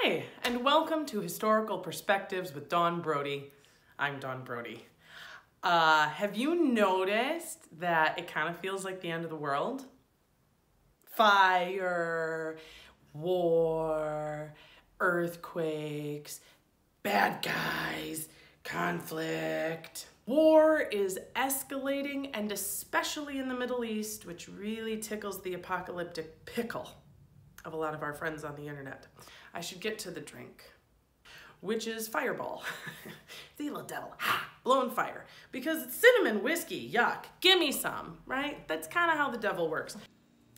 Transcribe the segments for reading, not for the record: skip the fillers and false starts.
Hi, and welcome to Historical Perspectives with Dawn Brodey. I'm Dawn Brodey. Have you noticed that it kind of feels like the end of the world? Fire, war, earthquakes, bad guys, conflict. War is escalating, and especially in the Middle East, which really tickles the apocalyptic pickle of a lot of our friends on the internet. I should get to the drink, which is Fireball. The little devil, ha, blowing fire. Because it's cinnamon whiskey, yuck, give me some, right? That's kind of how the devil works.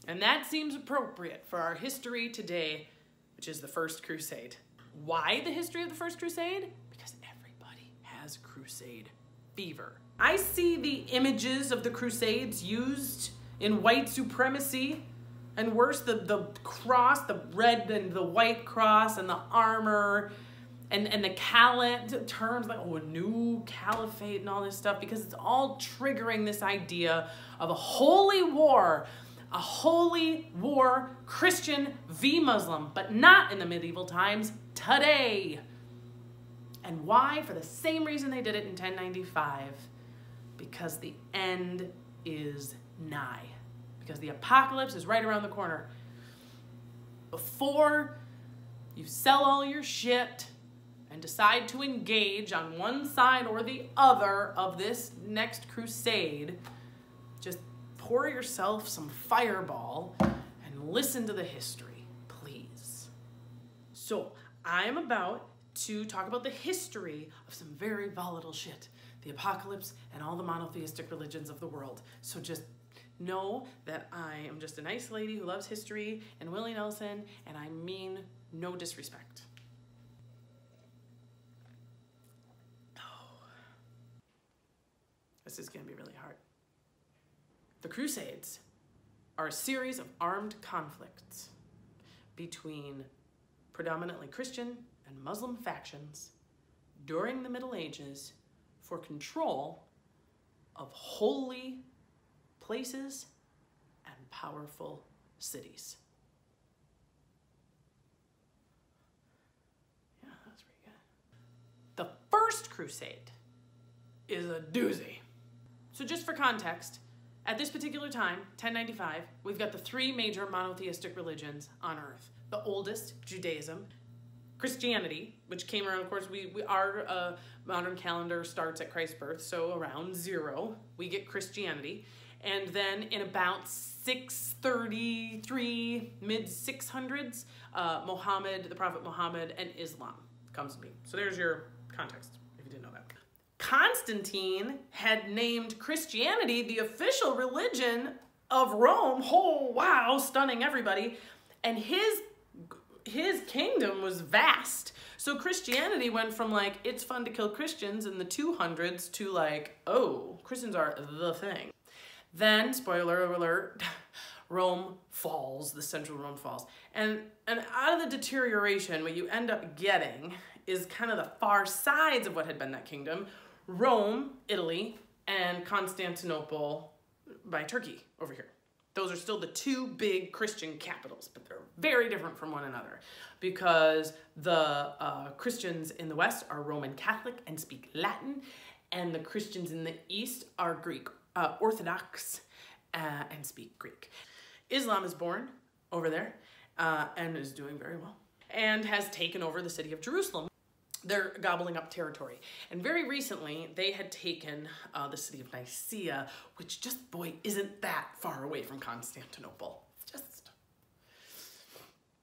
And that seems appropriate for our history today, which is the First Crusade. Why the history of the First Crusade? Because everybody has crusade fever. I see the images of the Crusades used in white supremacy, and worse, the cross, the red and the white cross, and the armor, and the terms like, oh, a new caliphate and all this stuff, because it's all triggering this idea of a holy war, Christian v. Muslim, but not in the medieval times, today. And why? For the same reason they did it in 1095, because the end is nigh. Because the apocalypse is right around the corner. Before you sell all your shit and decide to engage on one side or the other of this next crusade, just pour yourself some Fireball and listen to the history, please. So I'm about to talk about the history of some very volatile shit, the apocalypse and all the monotheistic religions of the world. So just know that I am just a nice lady who loves history and Willie Nelson, and I mean no disrespect. Oh, this is gonna be really hard. The Crusades are a series of armed conflicts between predominantly Christian and Muslim factions during the Middle Ages for control of holy places and powerful cities. Yeah, that's pretty good. The First Crusade is a doozy. So just for context, at this particular time, 1095, we've got the three major monotheistic religions on earth. The oldest, Judaism, Christianity, which came around, of course, our modern calendar starts at Christ's birth, so around 0, we get Christianity. And then in about 633, mid-600s, the Prophet Muhammad, and Islam comes to be. So there's your context, if you didn't know that. Constantine had named Christianity the official religion of Rome. Oh, wow, stunning everybody. And his kingdom was vast. So Christianity went from like, it's fun to kill Christians in the 200s to like, oh, Christians are the thing. Then, spoiler alert, Rome falls, the central Rome falls. And out of the deterioration, what you end up getting is kind of the far sides of what had been that kingdom. Rome, Italy, and Constantinople by Turkey over here. Those are still the two big Christian capitals, but they're very different from one another because the Christians in the West are Roman Catholic and speak Latin, and the Christians in the East are Greek Orthodox and speak Greek. Islam is born over there and is doing very well and has taken over the city of Jerusalem. They're gobbling up territory. And very recently, they had taken the city of Nicaea, which just, boy, isn't that far away from Constantinople. Just.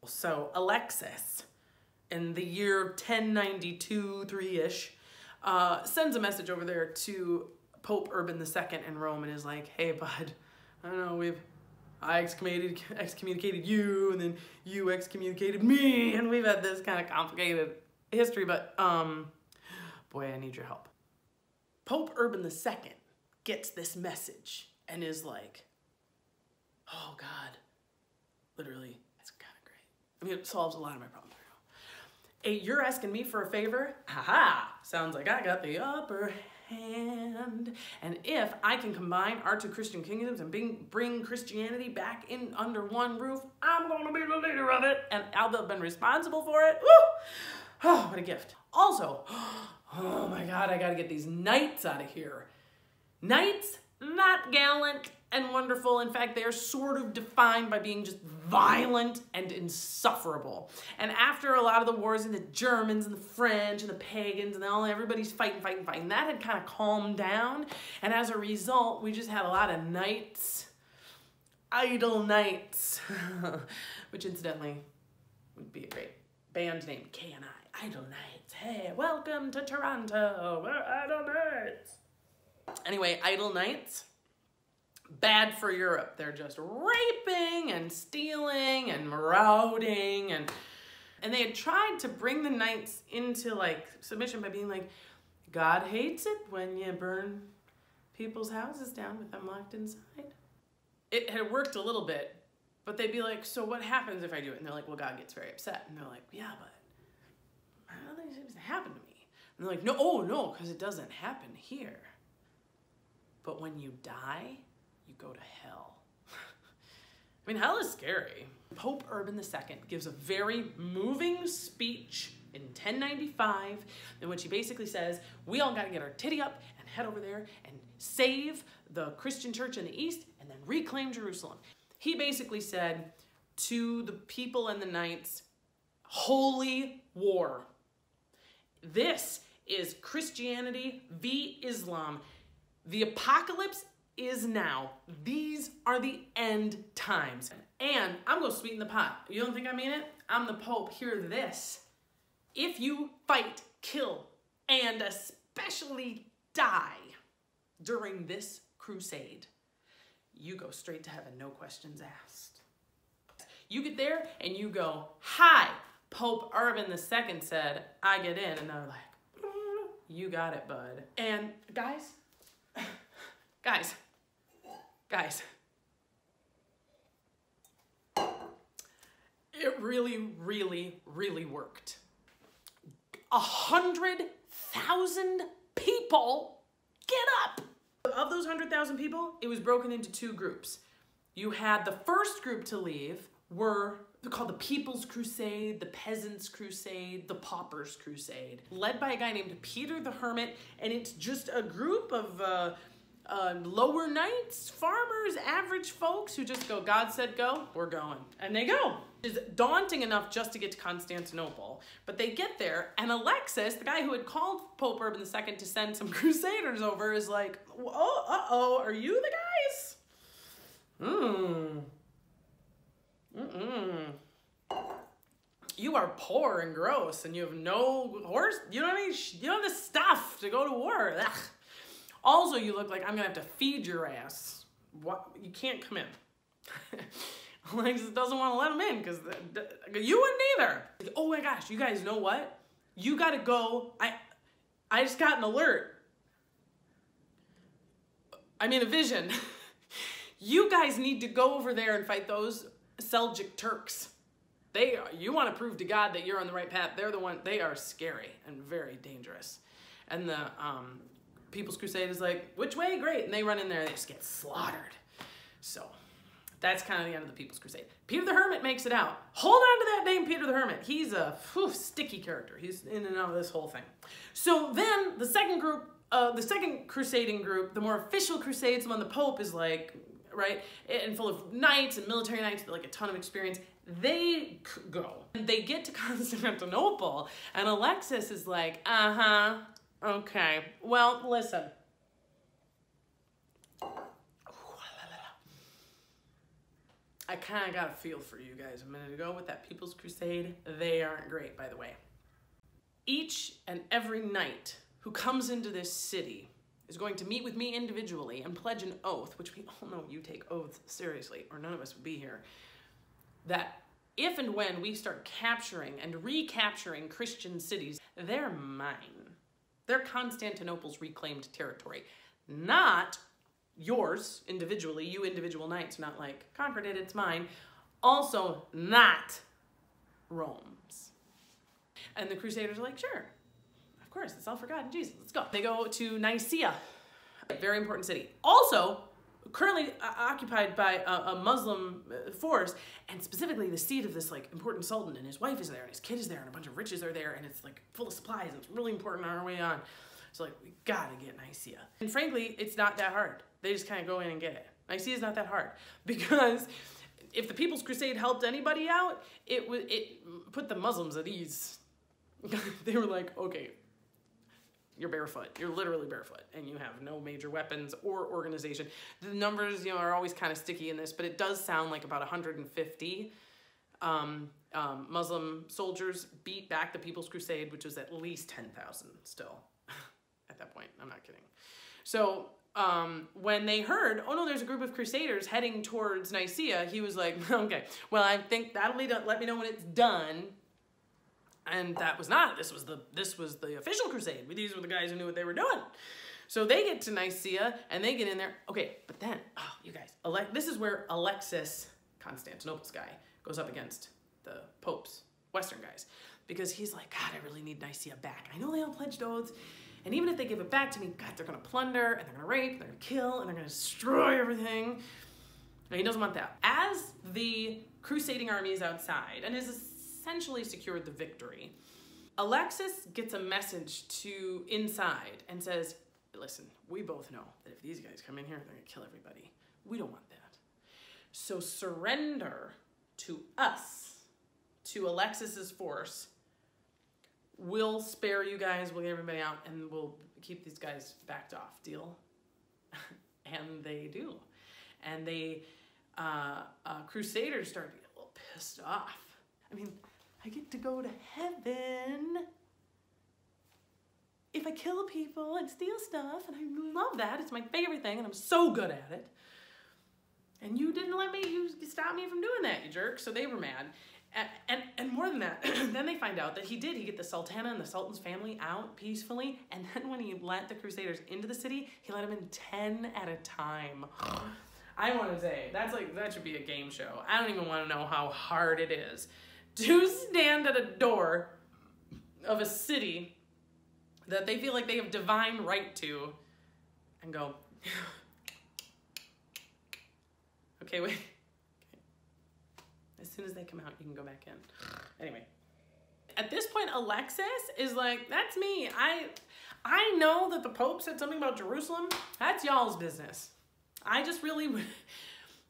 So Alexis, in the year 1092, 3-ish, sends a message over there to Pope Urban II in Rome and is like, hey, bud, I don't know, I excommunicated you, and then you excommunicated me, and we've had this kind of complicated history, but boy, I need your help. Pope Urban II gets this message and is like, oh God, literally, that's kind of great. I mean, it solves a lot of my problems. Hey, you're asking me for a favor? Haha, sounds like I got the upper hand. And if I can combine our two Christian kingdoms and bring Christianity back in under one roof, I'm gonna be the leader of it, and I'll have been responsible for it. Woo! Oh, what a gift. Also, oh my God, I gotta get these knights out of here. Knights, not gallant and wonderful. In fact, they are sort of defined by being just violent and insufferable. And after a lot of the wars in the Germans and the French and the pagans and everybody's fighting, that had kind of calmed down. And as a result, we just had a lot of knights, idle knights, which incidentally would be a great band name, K&I, Idle Knights. Hey, welcome to Toronto, we're Idle Knights. Anyway, idle knights, bad for Europe. They're just raping and stealing and marauding, and they had tried to bring the knights into like submission by being like, God hates it when you burn people's houses down with them locked inside. It had worked a little bit, but they'd be like, so what happens if I do it? And they're like, well, God gets very upset. And they're like, yeah, but I don't think it's happened to me. And they're like, no, oh no, because it doesn't happen here. But when you die, you go to hell. I mean, hell is scary. Pope Urban II gives a very moving speech in 1095 in which he basically says, we all gotta get our titty up and head over there and save the Christian church in the East and then reclaim Jerusalem. He basically said to the people and the knights, holy war. This is Christianity v. Islam. The apocalypse is now. These are the end times. And I'm gonna sweeten the pot. You don't think I mean it? I'm the Pope. Hear this. If you fight, kill, and especially die during this crusade, you go straight to heaven, no questions asked. You get there and you go, hi, Pope Urban II said, I get in. And they're like, you got it, bud. And guys, it really, really, really worked. 100,000 people get up. Of those 100,000 people, it was broken into two groups. You had the first group to leave were called the People's Crusade, the Peasants' Crusade, the Paupers' Crusade, led by a guy named Peter the Hermit, and it's just a group of lower knights, farmers, average folks who just go, God said go, we're going. And they go. It's daunting enough just to get to Constantinople. But they get there, and Alexis, the guy who had called Pope Urban II to send some crusaders over, is like, oh, uh-oh, are you the guys? You are poor and gross, and you have no horse, you don't have the stuff to go to war. Ugh. Also, you look like I'm gonna have to feed your ass. What? You can't come in. Alexis doesn't want to let him in because you wouldn't either. Like, oh my gosh, you guys know what? You gotta go. I just got an alert. I mean a vision. You guys need to go over there and fight those Seljuk Turks. You want to prove to God that you're on the right path. They are scary and very dangerous. And the People's Crusade is like, which way? Great. And they run in there and they just get slaughtered. So that's kind of the end of the People's Crusade. Peter the Hermit makes it out. Hold on to that name, Peter the Hermit. He's a sticky character. He's in and out of this whole thing. So then the second group, the second crusading group, the more official crusades, when the Pope is like, right, and full of knights and military knights with like a ton of experience, they go. And they get to Constantinople, and Alexis is like, okay, well, listen. I kind of got a feel for you guys a minute ago with that People's Crusade. They aren't great, by the way. Each and every knight who comes into this city is going to meet with me individually and pledge an oath, which we all know you take oaths seriously, or none of us would be here, that if and when we start capturing and recapturing Christian cities, they're mine. They're Constantinople's reclaimed territory, not yours individually, you individual knights, not like, conquered it, it's mine. Also, not Rome's. And the Crusaders are like, sure, of course, it's all for God and Jesus. Let's go. They go to Nicaea, a very important city. Also, currently occupied by a Muslim force, and specifically the seat of this like important sultan, and his wife is there, and his kid is there, and a bunch of riches are there, and it's like full of supplies, and it's really important on our way on. So like, we gotta get Nicaea. And frankly, it's not that hard. They just kind of go in and get it. Nicaea is not that hard, because if the People's Crusade helped anybody out, it put the Muslims at ease. They were like, okay, you're barefoot. You're literally barefoot, and you have no major weapons or organization. The numbers, you know, are always kind of sticky in this, but it does sound like about 150 Muslim soldiers beat back the People's Crusade, which was at least 10,000 still at that point. I'm not kidding. So when they heard, oh no, there's a group of crusaders heading towards Nicaea, he was like, okay, well, I think that'll be done. Let me know when it's done. And that was not, this was the official crusade. These were the guys who knew what they were doing. So they get to Nicaea and they get in there. Okay, but then, oh, you guys, this is where Alexis, Constantinople's guy, goes up against the popes, Western guys, because he's like, God, I really need Nicaea back. I know they all pledged oaths, and even if they give it back to me, God, they're gonna plunder, and they're gonna rape, and they're gonna kill, and they're gonna destroy everything. And he doesn't want that. As the crusading army is outside and is essentially secured the victory, Alexis gets a message to inside and says, listen, we both know that if these guys come in here, they're gonna kill everybody. We don't want that. So surrender to us, to Alexis's force. We'll spare you guys, we'll get everybody out, and we'll keep these guys backed off. Deal? And they do. And they, Crusaders start to get a little pissed off. I mean, I get to go to heaven if I kill people and steal stuff, and I love that. It's my favorite thing, and I'm so good at it. And you didn't let me, you stopped me from doing that, you jerk. So they were mad. And more than that, then they find out that he get the Sultana and the Sultan's family out peacefully, and then when he let the Crusaders into the city, he let them in 10 at a time. I want to say, that should be a game show. I don't even want to know how hard it is to stand at a door of a city that they feel like they have divine right to and go, okay, wait. As soon as they come out, you can go back in. Anyway, at this point, Alexis is like, that's me. I know that the Pope said something about Jerusalem. That's y'all's business. I just really,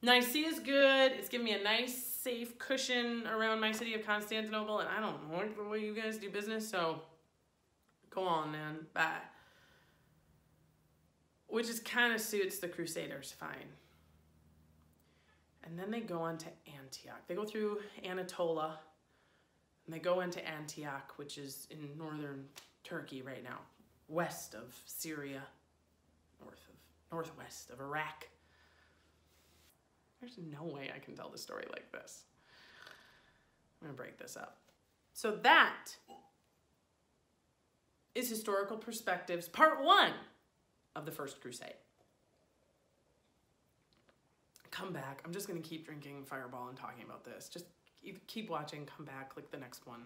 Nicaea is good. It's giving me a nice, safe cushion around my city of Constantinople, and I don't like the way you guys do business, so go on, man. Bye. Which is kind of suits the Crusaders fine. And then they go on to Antioch. They go through Anatolia, and they go into Antioch, which is in northern Turkey right now, west of Syria, northwest of Iraq. There's no way I can tell the story like this. I'm gonna break this up. So that is Historical Perspectives, Part 1 of the First Crusade. Come back. I'm just going to keep drinking Fireball and talking about this. Just keep watching, come back, click the next one.